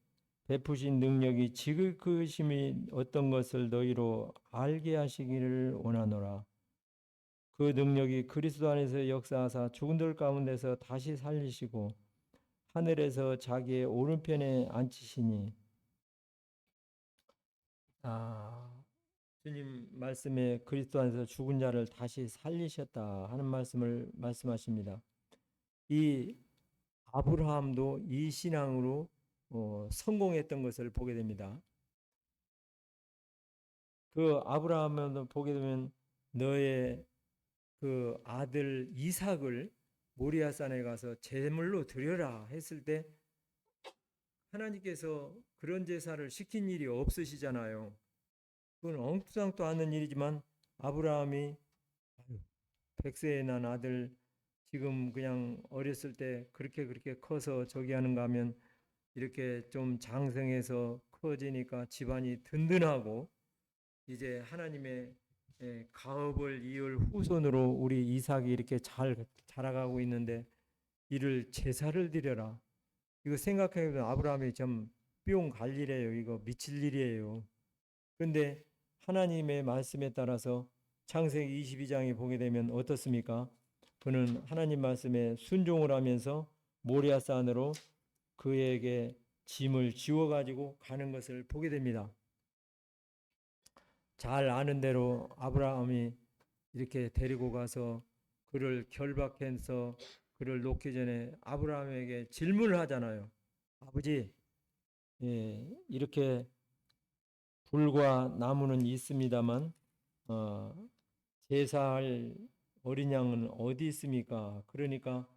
베푸신 능력이 지극으심이 어떤 것을 너희로 알게 하시기를 원하노라. 그 능력이 그리스도 안에서 역사하사 죽은들 가운데서 다시 살리시고 하늘에서 자기의 오른편에 앉히시니. 주님 말씀에 그리스도 안에서 죽은 자를 다시 살리셨다 하는 말씀을 말씀하십니다. 이 아브라함도 이 신앙으로 성공했던 것을 보게 됩니다. 그 아브라함을 보게 되면 너의 그 아들 이삭을 모리아산에 가서 제물로 드려라 했을 때 하나님께서 그런 제사를 시킨 일이 없으시잖아요. 그건 엉뚱상도 않은 일이지만 아브라함이 100세에 난 아들 지금 그냥 어렸을 때 그렇게 커서 저기 하는가 하면 이렇게 좀 장성해서 커지니까 집안이 든든하고 이제 하나님의 가업을 이을 후손으로 우리 이삭이 이렇게 잘 자라가고 있는데 이를 제사를 드려라. 이거 생각해보면 아브라함이 좀 뿅 갈 일이에요. 이거 미칠 일이에요. 그런데 하나님의 말씀에 따라서 창세기 22장에 보게 되면 어떻습니까? 그는 하나님 말씀에 순종을 하면서 모리아산으로 그에게 짐을 지워 가지고 가는 것을 보게 됩니다. 잘 아는 대로 아브라함이 이렇게 데리고 가서 그를 결박해서 그를 놓기 전에 아브라함에게 질문을 하잖아요. 아버지, 이렇게 불과 나무는 있습니다만 제사할 어린 양은 어디 있습니까? 그러니까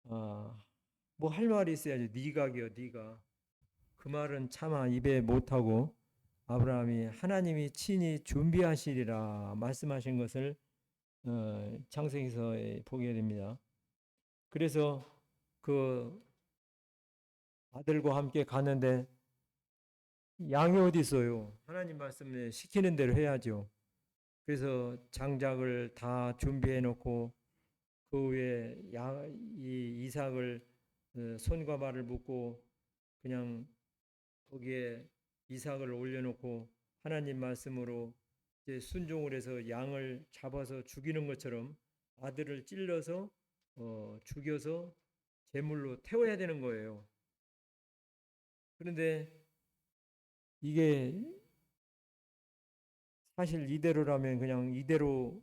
뭐 할 말이 있어야지. 네가요, 네가. 그 말은 차마 입에 못하고 아브라함이 하나님이 친히 준비하시리라 말씀하신 것을 창세기서에 보게 됩니다. 그래서 그 아들과 함께 가는데 양이 어디 있어요? 하나님 말씀에 시키는 대로 해야죠. 그래서 장작을 다 준비해 놓고 그 위에 이 이삭을 손과 발을 묶고 그냥 거기에 이삭을 올려놓고 하나님 말씀으로 이제 순종을 해서 양을 잡아서 죽이는 것처럼 아들을 찔러서 죽여서 제물로 태워야 되는 거예요. 그런데 이게 사실 이대로라면 그냥 이대로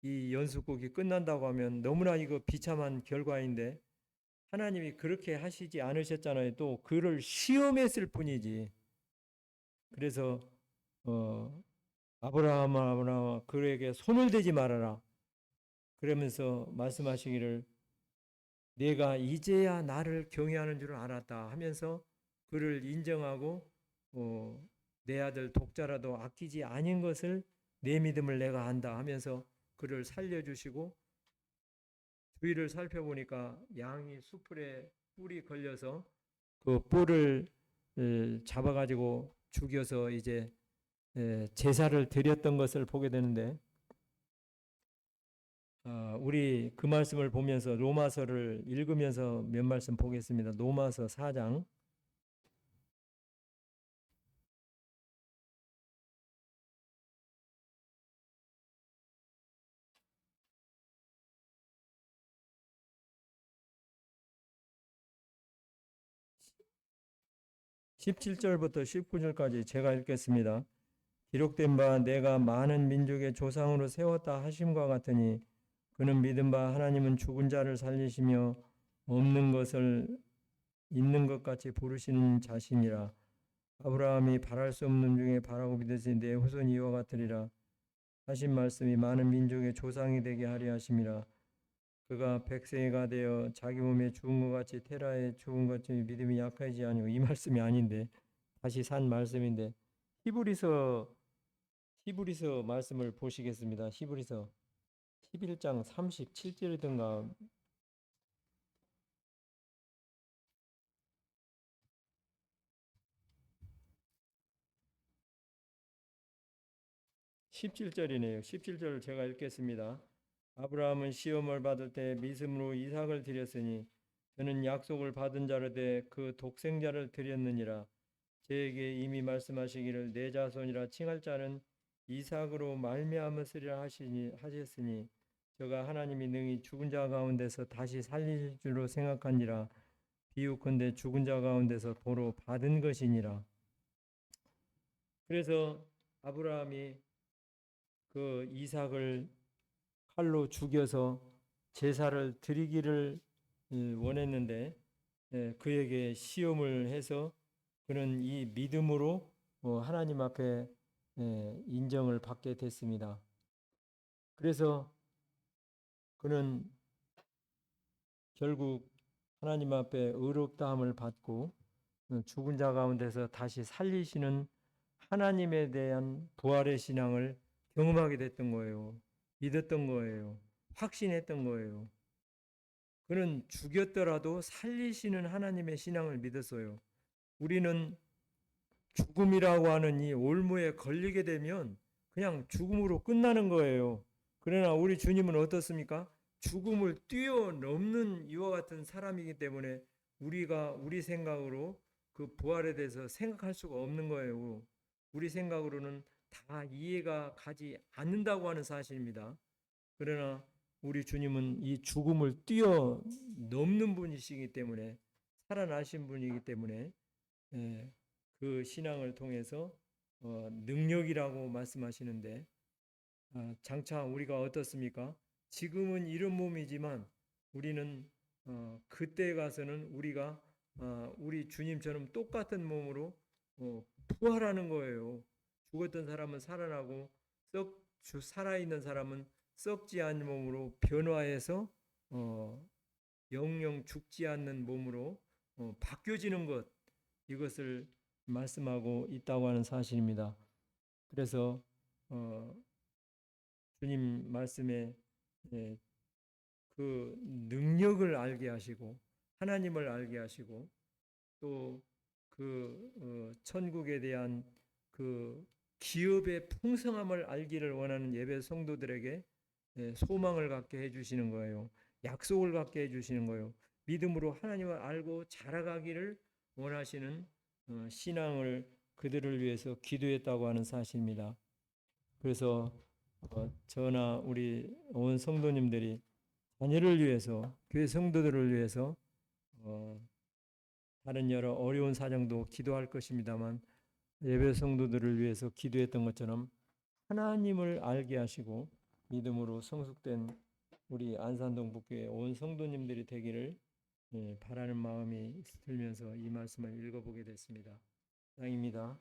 이 연수국이 끝난다고 하면 너무나 이거 비참한 결과인데 하나님이 그렇게 하시지 않으셨잖아요. 또 그를 시험했을 뿐이지. 그래서 아브라함아 그에게 손을 대지 말아라. 그러면서 말씀하시기를 내가 이제야 나를 경외하는 줄 알았다 하면서 그를 인정하고 내 아들 독자라도 아끼지 아닌 것을 내 믿음을 내가 안다 하면서 그를 살려주시고 주위를 살펴보니까 양이 수풀에 뿔이 걸려서 그 뿔을 잡아가지고 죽여서 이제 제사를 드렸던 것을 보게 되는데 우리 그 말씀을 보면서 로마서를 읽으면서 몇 말씀 보겠습니다. 로마서 4장 17절부터 19절까지 제가 읽겠습니다. 기록된 바 내가 많은 민족의 조상으로 세웠다 하심과 같으니 그는 믿은 바 하나님은 죽은 자를 살리시며 없는 것을 있는 것 같이 부르시는 자신이라. 아브라함이 바랄 수 없는 중에 바라고 믿으니 내 후손이 이와 같으리라 하신 말씀이 많은 민족의 조상이 되게 하려 하심이라. 그가 100세가 되어 자기 몸에 죽은 것 같이 테라에 죽은 것 같이 믿음이 약하지 아니오. 이 말씀이 아닌데 다시 산 말씀인데 히브리서 말씀을 보시겠습니다. 히브리서 11장 37절이든가 17절이네요. 17절을 제가 읽겠습니다. 아브라함은 시험을 받을 때 믿음으로 이삭을 드렸으니 저는 약속을 받은 자로 돼 그 독생자를 드렸느니라. 저에게 이미 말씀하시기를 내 자손이라 칭할 자는 이삭으로 말미암으리라 하셨으니 저가 하나님이 능히 죽은 자 가운데서 다시 살릴 줄로 생각하니라. 비유컨대 죽은 자 가운데서 도로 받은 것이니라. 그래서 아브라함이 그 이삭을 칼로 죽여서 제사를 드리기를 원했는데 그에게 시험을 해서 그는 이 믿음으로 하나님 앞에 인정을 받게 됐습니다. 그래서 그는 결국 하나님 앞에 의롭다함을 받고 죽은 자 가운데서 다시 살리시는 하나님에 대한 부활의 신앙을 경험하게 됐던 거예요. 믿었던 거예요. 확신했던 거예요. 그는 죽였더라도 살리시는 하나님의 신앙을 믿었어요. 우리는 죽음이라고 하는 이 올무에 걸리게 되면 그냥 죽음으로 끝나는 거예요. 그러나 우리 주님은 어떻습니까? 죽음을 뛰어넘는 이와 같은 사람이기 때문에 우리가 우리 생각으로 그 부활에 대해서 생각할 수가 없는 거예요. 우리 생각으로는 다 이해가 가지 않는다고 하는 사실입니다. 그러나 우리 주님은 이 죽음을 뛰어넘는 분이시기 때문에 살아나신 분이기 때문에 그 신앙을 통해서 능력이라고 말씀하시는데 장차 우리가 어떻습니까? 지금은 이런 몸이지만 우리는 그때 가서는 우리가 우리 주님처럼 똑같은 몸으로 부활하는 거예요. 죽었던 사람은 살아나고 살아있는 사람은 썩지 않는 몸으로 변화해서 영영 죽지 않는 몸으로 바뀌어지는 것, 이것을 말씀하고 있다고 하는 사실입니다. 그래서 주님 말씀에 그 능력을 알게 하시고 하나님을 알게 하시고 또 그 천국에 대한 그 기업의 풍성함을 알기를 원하는 예배 성도들에게 소망을 갖게 해주시는 거예요. 약속을 갖게 해주시는 거예요. 믿음으로 하나님을 알고 자라가기를 원하시는 신앙을 그들을 위해서 기도했다고 하는 사실입니다. 그래서 저나 우리 온 성도님들이 자녀를 위해서, 교회 성도들을 위해서 다른 여러 어려운 사정도 기도할 것입니다만 예배 성도들을 위해서 기도했던 것처럼 하나님을 알게 하시고 믿음으로 성숙된 우리 안산동 북교회 온 성도님들이 되기를 바라는 마음이 들면서 이 말씀을 읽어보게 됐습니다. 이상입니다.